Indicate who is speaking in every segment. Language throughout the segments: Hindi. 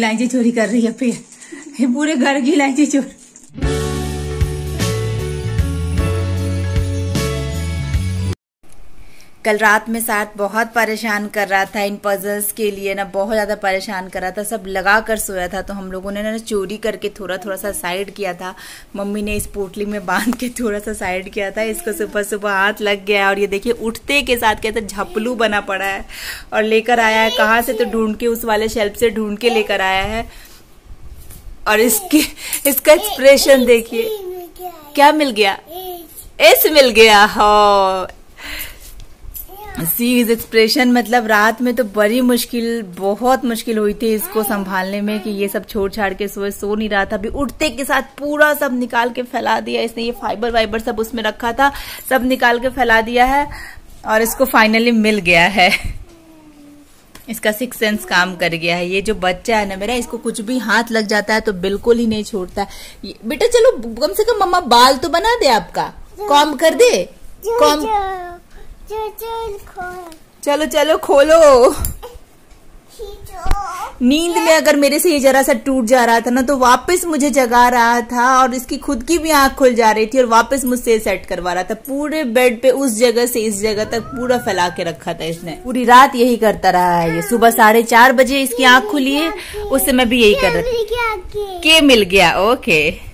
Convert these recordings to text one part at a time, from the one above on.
Speaker 1: इलायची चोरी कर रही है फिर, ये पूरे घर की इलायची चोरी। कल रात में साथ बहुत परेशान कर रहा था इन पजल्स के लिए ना, बहुत ज्यादा परेशान कर रहा था, सब लगा कर सोया था। तो हम लोगों ने ना चोरी करके थोड़ा सा साइड किया था। मम्मी ने इस पोटली में बांध के थोड़ा सा साइड किया था। इसको सुबह सुबह हाथ लग गया और ये देखिए उठते के साथ कहते झपलू बना पड़ा है और लेकर आया है कहाँ से, तो ढूंढ के उस वाले शेल्फ से ढूंढ के लेकर आया है। और इसका एक्सप्रेशन देखिए, क्या मिल गया, एस मिल गया। हाँ, सी इज एक्सप्रेशन। मतलब रात में तो बड़ी मुश्किल, बहुत मुश्किल हुई थी इसको संभालने में कि ये सब छोड़ छाड़ के सो नहीं रहा था। अभी उठते के साथ पूरा सब निकाल के फैला दिया इसने। ये फाइबर वाइबर सब उसमें रखा था, सब निकाल के फैला दिया है और इसको फाइनली मिल गया है। इसका सिक्स सेंस काम कर गया है। ये जो बच्चा है ना मेरा, इसको कुछ भी हाथ लग जाता है तो बिल्कुल ही नहीं छोड़ता। बेटा चलो कम से कम मम्मा बाल तो बना दे, आपका कॉम कर दे, कॉम। चलो चलो खोलो। नींद में अगर मेरे से ये जरा सा टूट जा रहा था ना तो वापस मुझे जगा रहा था और इसकी खुद की भी आंख खुल जा रही थी और वापस मुझसे सेट करवा रहा था। पूरे बेड पे उस जगह से इस जगह तक पूरा फैला के रखा था इसने। पूरी रात यही करता रहा है ये। सुबह 4:30 बजे इसकी आंख खुली है, उस समय भी यही कर रहा था। के मिल गया, ओके।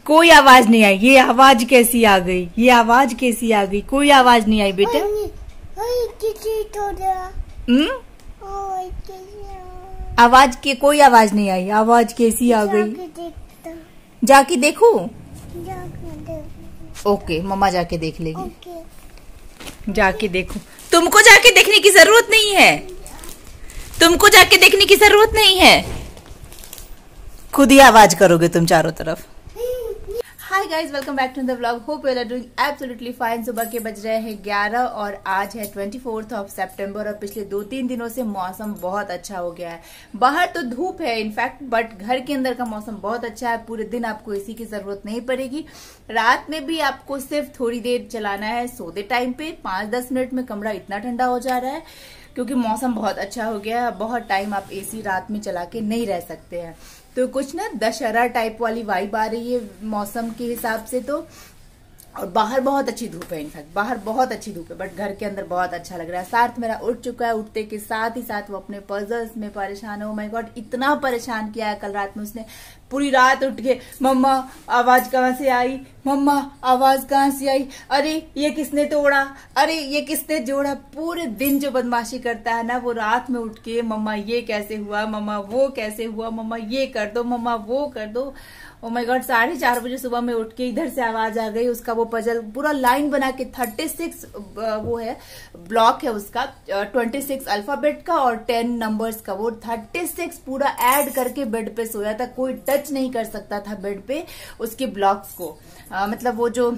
Speaker 1: कोई आवाज नहीं आई। ये आवाज कैसी आ गई, ये आवाज कैसी आ गई? कोई आवाज नहीं आई बेटा। आवाज की कोई आवाज नहीं आई। आवाज कैसी आ गई? जाके देखो। ओके, मम्मा जाके देख लेगी। जाके देखो। तुमको जाके देखने की जरूरत नहीं है, तुमको जाके देखने की जरूरत नहीं है, खुद ही आवाज करोगे तुम चारों तरफ। Hi guys, welcome back to the vlog. Hope you are doing absolutely fine. सुबह के बज रहे हैं 11 और आज है 24 सितंबर और पिछले 2-3 दिनों से मौसम बहुत अच्छा हो गया है। बाहर तो धूप है इनफैक्ट, बट घर के अंदर का मौसम बहुत अच्छा है। पूरे दिन आपको एसी की जरूरत नहीं पड़ेगी। रात में भी आपको सिर्फ थोड़ी देर चलाना है सोते टाइम पे। 5-10 मिनट में कमरा इतना ठंडा हो जा रहा है क्योंकि मौसम बहुत अच्छा हो गया है। बहुत टाइम आप एसी रात में चला के नहीं रह सकते हैं। तो कुछ ना दशहरा टाइप वाली वाइब आ रही है मौसम के हिसाब से तो। और बाहर बहुत अच्छी धूप है, इनफैक्ट बाहर बहुत अच्छी धूप है, बट घर के अंदर बहुत अच्छा लग रहा है। साथ मेरा उठ चुका है। उठते के साथ ही साथ वो अपने पजल्स में परेशान है। ओह माय गॉड, इतना परेशान किया है कल रात में उसने। पूरी रात उठ के मम्मा आवाज कहाँ से आई, मम्मा आवाज कहाँ से आई, अरे ये किसने तोड़ा, अरे ये किसने जोड़ा। पूरे दिन जो बदमाशी करता है ना, वो रात में उठ के मम्मा ये कैसे हुआ, मम्मा वो कैसे हुआ, मम्मा ये कर दो, मम्मा वो कर दो। ओह माय गॉड, 4:30 बजे सुबह में उठ के इधर से आवाज आ गई। उसका वो पजल पूरा लाइन बना के 36 वो है ब्लॉक है उसका, 26 अल्फाबेट का और 10 नंबर्स का, वो 36 पूरा ऐड करके बेड पे सोया था। कोई टच नहीं कर सकता था बेड पे उसके ब्लॉक्स को। मतलब वो जो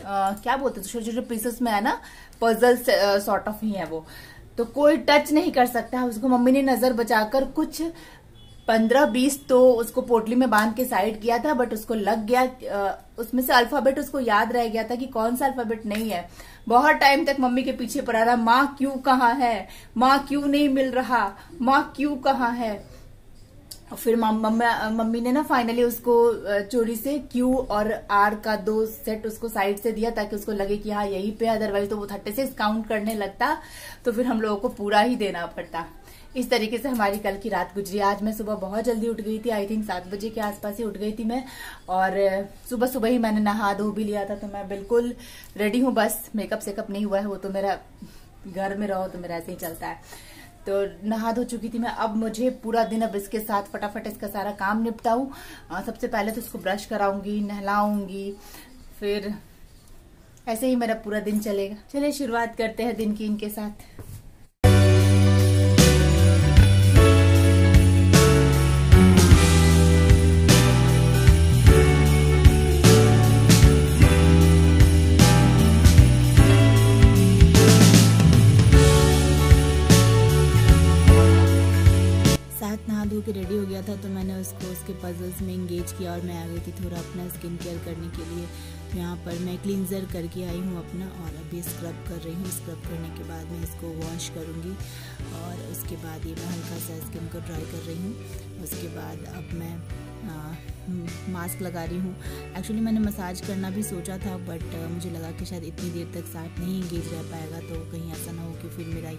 Speaker 1: क्या बोलते थे, छोटे छोटे पीसेस में है ना, पजल सॉर्ट ऑफ ही है वो, तो कोई टच नहीं कर सकता। उसको मम्मी ने नजर बचाकर कुछ 15-20 तो उसको पोटली में बांध के साइड किया था, बट उसको लग गया। उसमें से अल्फाबेट उसको याद रह गया था कि कौन सा अल्फाबेट नहीं है। बहुत टाइम तक मम्मी के पीछे पड़ा रहा, माँ क्यों कहाँ है, माँ क्यों नहीं मिल रहा, माँ क्यों कहाँ है। फिर मम्मी ने ना फाइनली उसको चोरी से क्यू और आर का 2 सेट उसको साइड से दिया ताकि उसको लगे कि हाँ यहीं पे, अदरवाइज तो वो 36 काउंट करने लगता तो फिर हम लोगों को पूरा ही देना पड़ता। इस तरीके से हमारी कल की रात गुजरी। आज मैं सुबह बहुत जल्दी उठ गई थी, आई थिंक 7 बजे के आसपास ही उठ गई थी मैं। और सुबह सुबह ही मैंने नहा धो भी लिया था, तो मैं बिल्कुल रेडी हूँ। बस मेकअप सेकअप नहीं हुआ है, वो तो मेरा घर में रहो तो मेरा ऐसे ही चलता है। तो नहा धो चुकी थी मैं। अब मुझे पूरा दिन अब इसके साथ फटाफट इसका सारा काम निपटाऊं। सबसे पहले तो इसको ब्रश कराऊंगी, नहलाऊंगी, फिर ऐसे ही मेरा पूरा दिन चलेगा। चलिए शुरुआत करते हैं दिन की इनके साथ। के रेडी हो गया था तो मैंने उसको उसके पजल्स में एंगेज किया और मैं आ गई थी थोड़ा अपना स्किन केयर करने के लिए।
Speaker 2: यहाँ पर मैं क्लींजर करके आई हूँ अपना, और अभी स्क्रब कर रही हूँ। स्क्रब करने के बाद मैं इसको वॉश करूँगी, और उसके बाद ये मैं हल्का सा स्किन को ड्राई कर रही हूँ। उसके बाद अब मैं मास्क लगा रही हूँ। एक्चुअली मैंने मसाज करना भी सोचा था, बट मुझे लगा कि शायद इतनी देर तक साथ नहीं इंगेज रह पाएगा, तो कहीं ऐसा ना हो कि फिर मेरा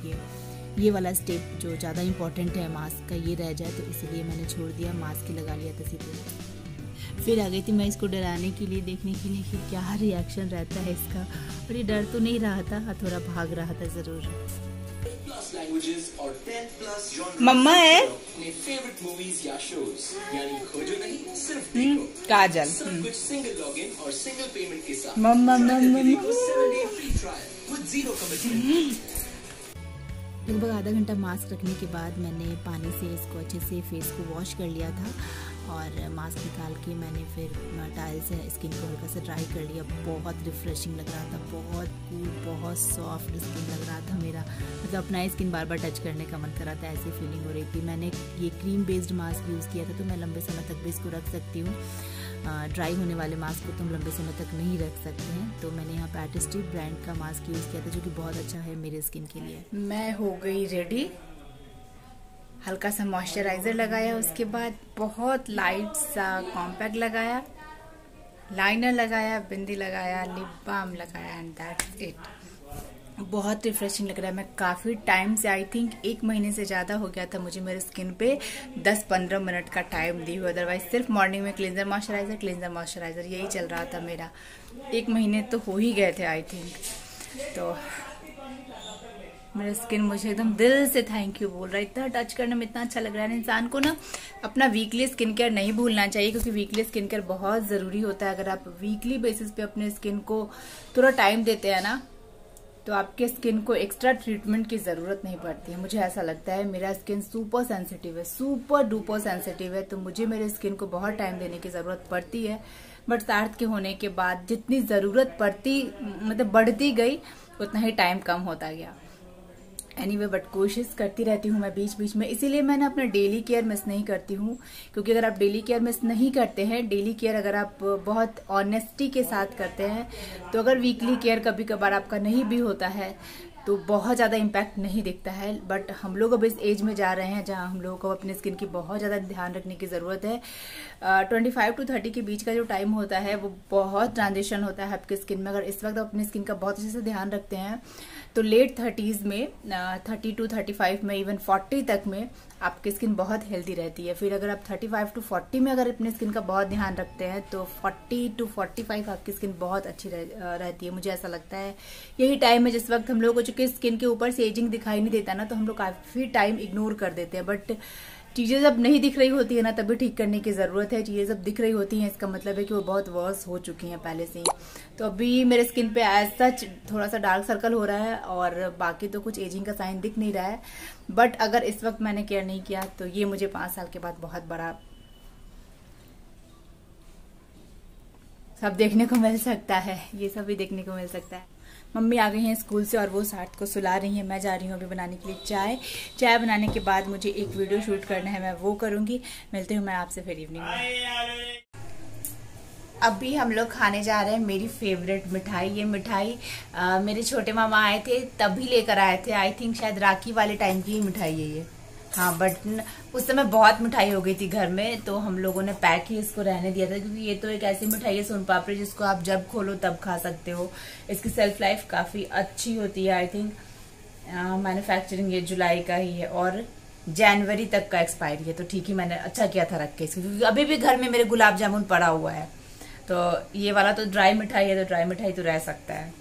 Speaker 2: ये वाला स्टेप जो ज़्यादा इम्पॉर्टेंट है मास्क का, ये रह जाए। तो इसलिए मैंने छोड़ दिया, मास्क ही लगा लिया था सीधे। फिर आ गई थी मैं इसको डराने के लिए, देखने के लिए कि क्या रिएक्शन रहता है इसका, और ये डर तो नहीं रहा था, थोड़ा भाग रहा था ज़रूर।
Speaker 1: मम्मा है
Speaker 3: फेवरेट मूवीज या शोज, यानी खोजो नहीं, सिर्फ देखो।
Speaker 1: काजल
Speaker 3: सब कुछ सिंगल लॉगिन और सिंगल पेमेंट के साथ।
Speaker 1: मम्मा
Speaker 2: लगभग आधा घंटा मास्क रखने के बाद मैंने पानी से इसको अच्छे से फेस को वॉश कर लिया था, और मास्क निकाल के मैंने फिर टाइल से स्किन को हल्का सा ड्राई कर लिया। बहुत रिफ्रेशिंग लग रहा था, बहुत कूल, बहुत सॉफ्ट स्किन लग रहा था मेरा, मतलब अपना स्किन बार बार टच करने का मन कर रहा था, ऐसी फीलिंग हो रही थी। मैंने ये क्रीम बेस्ड मास्क यूज़ किया था, तो मैं लंबे समय तक भी इसको रख सकती हूँ। ड्राई होने वाले मास्क को तुम लंबे समय तक नहीं रख सकते हैं। तो मैंने यहाँ पे आर्टिस्टिक ब्रांड का मास्क यूज़ किया था, जो कि बहुत अच्छा है मेरे स्किन के लिए।
Speaker 1: मैं हो गई रेडी, हल्का सा मॉइस्चराइजर लगाया, उसके बाद बहुत लाइट सा कॉम्पैक्ट लगाया, लाइनर लगाया, बिंदी लगाया, लिप बाम लगाया, एंड दैट्स इट। बहुत रिफ्रेशिंग लग रहा है। मैं काफ़ी टाइम से, आई थिंक 1 महीने से ज़्यादा हो गया था मुझे मेरे स्किन पे 10-15 मिनट का टाइम दी हुई। अदरवाइज सिर्फ मॉर्निंग में क्लींजर मॉइस्चराइजर यही चल रहा था मेरा। 1 महीने तो हो ही गए थे आई थिंक। तो मेरा स्किन मुझे एकदम दिल से थैंक यू बोल रहा है। इतना टच करने में इतना अच्छा लग रहा है। इंसान को ना अपना वीकली स्किन केयर नहीं भूलना चाहिए, क्योंकि वीकली स्किन केयर बहुत ज़रूरी होता है। अगर आप वीकली बेसिस पे अपने स्किन को थोड़ा टाइम देते हैं ना, तो आपके स्किन को एक्स्ट्रा ट्रीटमेंट की ज़रूरत नहीं पड़ती है। मुझे ऐसा लगता है, मेरा स्किन सुपर सेंसिटिव है, सुपर डुपर सेंसिटिव है, तो मुझे मेरे स्किन को बहुत टाइम देने की ज़रूरत पड़ती है। बट 60 के होने के बाद जितनी ज़रूरत पड़ती, मतलब बढ़ती गई, उतना ही टाइम कम होता गया। एनीवे, बट कोशिश करती रहती हूँ मैं बीच बीच में, इसीलिए मैंने अपना डेली केयर मिस नहीं करती हूँ। क्योंकि अगर आप डेली केयर मिस नहीं करते हैं, डेली केयर अगर आप बहुत ऑनेस्टी के साथ करते हैं, तो अगर वीकली केयर कभी कभार आपका नहीं भी होता है, तो बहुत ज़्यादा इम्पैक्ट नहीं दिखता है। बट हम लोग अब इस एज में जा रहे हैं जहाँ हम लोगों को अपने स्किन की बहुत ज़्यादा ध्यान रखने की ज़रूरत है। 25 to 30 के बीच का जो टाइम होता है, वो बहुत ट्रांजिशन होता है आपकी स्किन में। अगर इस वक्त आप अपनी स्किन का बहुत अच्छे से ध्यान रखते हैं, तो लेट 30s में, 30 to 35 में, इवन 40 तक में आपकी स्किन बहुत हेल्दी रहती है। फिर अगर आप 35 to 40 में अगर अपनी स्किन का बहुत ध्यान रखते हैं, तो 40 to 45 आपकी स्किन बहुत अच्छी रहती है। मुझे ऐसा लगता है यही टाइम है जिस वक्त हम लोग को, चूंकि स्किन के ऊपर से एजिंग दिखाई नहीं देता ना, तो हम लोग काफी टाइम इग्नोर कर देते हैं। बट चीजें जब नहीं दिख रही होती है ना, तभी ठीक करने की जरूरत है। चीजें जब दिख रही होती हैं, इसका मतलब है कि वो बहुत वर्स हो चुकी हैं पहले से ही। तो अभी मेरे स्किन पे एज सच थोड़ा सा डार्क सर्कल हो रहा है, और बाकी तो कुछ एजिंग का साइन दिख नहीं रहा है। बट अगर इस वक्त मैंने केयर नहीं किया, तो ये मुझे 5 साल के बाद बहुत बड़ा सब देखने को मिल सकता है। ये सब भी देखने को मिल सकता है। मम्मी आ गई हैं स्कूल से, और वो 60 को सुला रही हैं। मैं जा रही हूँ अभी बनाने के लिए चाय बनाने के बाद मुझे एक वीडियो शूट करना है, मैं वो करूँगी। मिलती हूँ मैं आपसे फिर इवनिंग में। अभी हम लोग खाने जा रहे हैं मेरी फेवरेट मिठाई। ये मिठाई मेरे छोटे मामा आए थे तभी लेकर आए थे। आई थिंक शायद राखी वाले टाइम की ही मिठाई है ये। हाँ, बट उस समय बहुत मिठाई हो गई थी घर में, तो हम लोगों ने पैक ही इसको रहने दिया था। क्योंकि ये तो एक ऐसी मिठाई है, सोन पापड़ी, जिसको आप जब खोलो तब खा सकते हो। इसकी सेल्फ लाइफ काफी अच्छी होती है। आई थिंक मैन्युफैक्चरिंग ये जुलाई का ही है, और जनवरी तक का एक्सपायरी है। तो ठीक ही मैंने अच्छा किया था रख के इसको, क्योंकि अभी भी घर में मेरे गुलाब जामुन पड़ा हुआ है। तो ये वाला तो ड्राई मिठाई है, तो ड्राई मिठाई तो रह सकता है।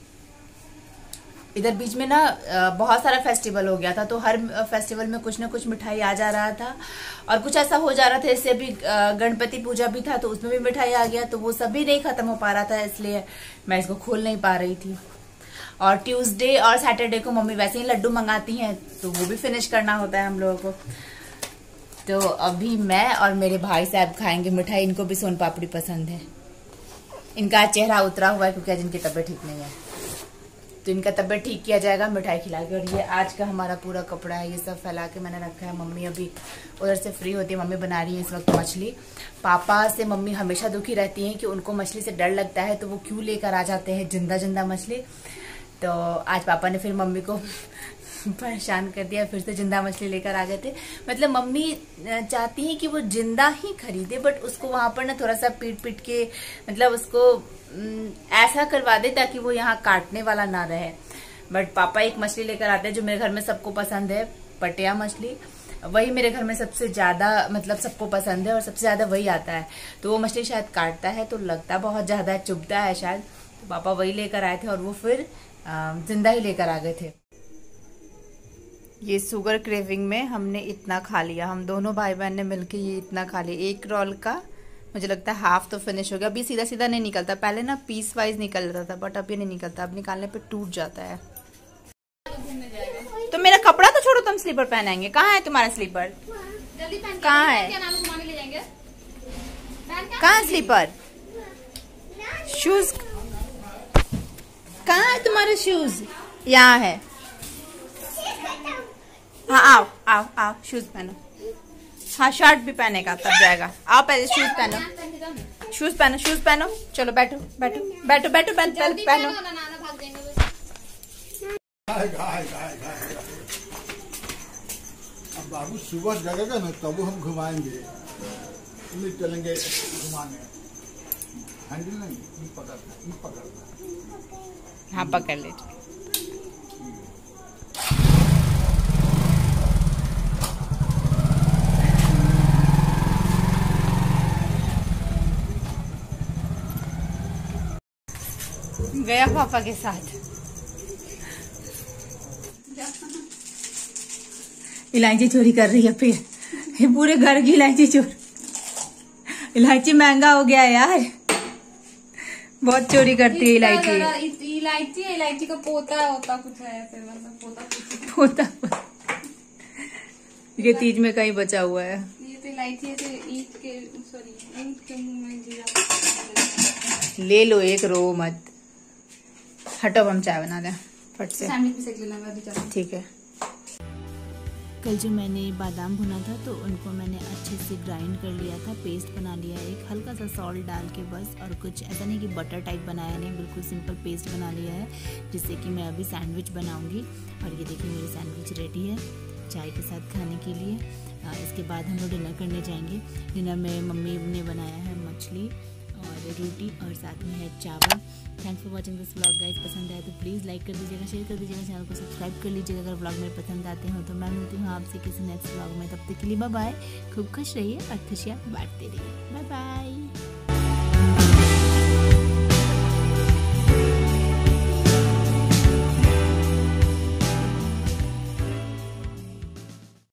Speaker 1: इधर बीच में ना बहुत सारा फेस्टिवल हो गया था, तो हर फेस्टिवल में कुछ ना कुछ मिठाई आ जा रहा था, और कुछ ऐसा हो जा रहा था। इससे अभी गणपति पूजा भी था, तो उसमें भी मिठाई आ गया, तो वो सभी नहीं खत्म हो पा रहा था, इसलिए मैं इसको खोल नहीं पा रही थी। और ट्यूसडे और सैटरडे को मम्मी वैसे ही लड्डू मंगाती हैं, तो वो भी फिनिश करना होता है हम लोगों को। तो अभी मैं और मेरे भाई साहब खाएंगे मिठाई। इनको भी सोन पापड़ी पसंद है। इनका चेहरा उतरा हुआ है क्योंकि आज इनकी तबीयत ठीक नहीं है। तो इनका तबीयत ठीक किया जाएगा मिठाई खिला के। और ये आज का हमारा पूरा कपड़ा है, ये सब फैला के मैंने रखा है। मम्मी अभी उधर से फ्री होती है, मम्मी बना रही है इस वक्त मछली। पापा से मम्मी हमेशा दुखी रहती हैं कि उनको मछली से डर लगता है, तो वो क्यों लेकर आ जाते हैं जिंदा जिंदा मछली। तो आज पापा ने फिर मम्मी को परेशान कर दिया, फिर से जिंदा मछली लेकर आ गए थे। मतलब मम्मी चाहती हैं कि वो जिंदा ही खरीदे, बट उसको वहां पर ना थोड़ा सा पीट पीट के मतलब उसको ऐसा करवा दे ताकि वो यहाँ काटने वाला ना रहे। बट पापा एक मछली लेकर आते हैं जो मेरे घर में सबको पसंद है, पटिया मछली। वही मेरे घर में सबसे ज्यादा मतलब सबको पसंद है और सबसे ज्यादा वही आता है। तो वो मछली शायद काटता है तो लगता बहुत ज्यादा है, चुभता है शायद। तो पापा वही लेकर आए थे और वो फिर जिंदा ही लेकर आ गए थे। ये शुगर क्रेविंग में हमने इतना खा लिया, हम दोनों भाई बहन ने मिलके ये इतना खा लिया। एक रोल का मुझे लगता है हाफ तो फिनिश हो गया। अभी सीधा सीधा नहीं निकलता, पहले ना पीस वाइज निकल रहा था, बट अभी नहीं निकलता, अब निकालने पे टूट जाता है। तो मेरा कपड़ा तो छोड़ो, तुम स्लीपर पहनाएंगे। कहाँ है तुम्हारा स्लीपर? कहाँ है? कहाँ है स्लीपर? शूज कहाँ है तुम्हारे? शूज यहाँ है। हाँ आओ आओ आओ, शूज पहनो। हाँ शर्ट भी पहनेगा तब जाएगा। आओ पहले शूज पहनो, शूज पहनो, शूज पहनो। चलो बैठो बैठो बैठो बैठो पहनो।
Speaker 4: अब बाबू सुबह जगेगा ना तब हम घुमाएंगे, नहीं चलेंगे घुमाने। हैंडल नहीं पकड़ना।
Speaker 1: हाँ पकड़ लीजिए। गया पापा के साथ। इलायची चोरी कर रही है फिर, ये पूरे घर की इलायची चोर। इलायची महंगा हो गया यार, बहुत चोरी करती है इलायची।
Speaker 5: इलायची का पोता होता कुछ है ऐसे, मतलब
Speaker 1: पोता ये तीज में कहीं बचा हुआ है।
Speaker 5: ये तो इलायची है, ईंट के मुंह में जीरा।
Speaker 1: ले लो एक, रो मत। हटो हम चाय बना दें फट से।
Speaker 5: सैंडविच भी सेक लेना मैं अभी चलूं।
Speaker 1: ठीक है।
Speaker 2: कल जो मैंने बादाम भुना था तो उनको मैंने अच्छे से ग्राइंड कर लिया था, पेस्ट बना लिया एक, हल्का सा सॉल्ट डाल के बस। और कुछ ऐसा नहीं कि बटर टाइप बनाया नहीं, बिल्कुल सिंपल पेस्ट बना लिया है, जिससे कि मैं अभी सैंडविच बनाऊंगी। और ये देखिए मेरी सैंडविच रेडी है चाय के साथ खाने के लिए। इसके बाद हम लोग डिनर करने जाएंगे। डिनर में मम्मी ने बनाया है मछली और रोटी और साथ में है चावल। Thanks for watching this vlog guys. पसंद आए तो प्लीज़ लाइक कर दीजिएगा, शेयर कर दीजिएगा, चैनल को सब्सक्राइब कर लीजिएगा अगर व्लॉग मेरे पसंद आते हो तो। मैं मिलती हूँ आपसे किसी नेक्स्ट व्लॉग में, तब तक के लिए बाय बाय। खूब खुश रहिए और खुशियाँ बांटते रहिए। Bye bye.